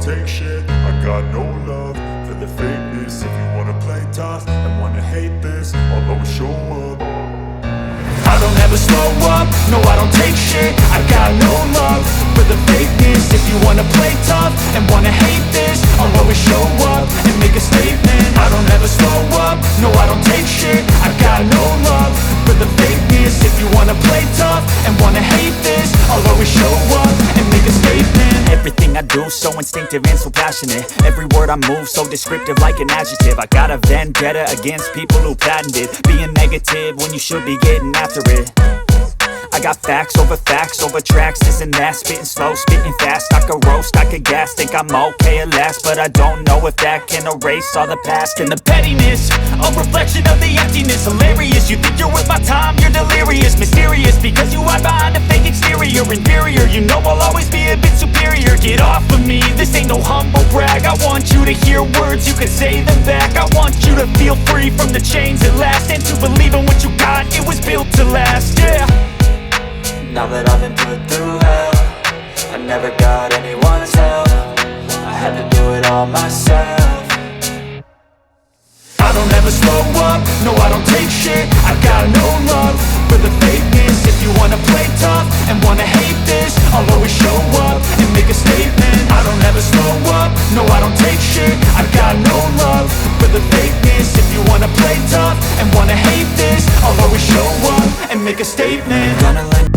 take shit. I got no love for the fakeness. If you wanna play tough and wanna hate this, I'll always show up. I don't ever slow up, no I don't take shit. I got no love for the fakeness. If you wanna play tough and wanna hate this, I'll always show up and make a statement. I don't ever slow up, no I don't take shit. I got no love for the fakeness. If you wanna play tough and wanna hate this, I'll always show up and make a statement. Everything I do so instinctive and so passionate. Every word I move so descriptive like an adjective. I got a vendetta against people who patented being negative when you should be getting after it. I got facts over tracks, this and that. Spitting slow, spitting fast. I could roast, I could gas. Think I'm okay at last, but I don't know if that can erase all the past. And the pettiness, a reflection of the emptiness. Hilarious, you think you're worth my time, you're delirious. Mysterious, because you hide behind a fake exterior. Inferior, you know I'll always be a bit superior. Get off of me, this ain't no humble brag. I want you to hear words, you can say them back. I want you to feel free from the chains at last, and to believe in what you got, it was built to last, yeah. Now that I've been put through hell, I never got anyone's help. I had to do it all myself. I don't ever slow up, no I don't take shit. I got no love for the fakeness. If you wanna play tough and wanna hate this, I'll always show up and make a statement. I don't ever slow up, no I don't take shit. I got no love for the fakeness. If you wanna play tough and wanna hate this, I'll always show up and make a statement. Gonna let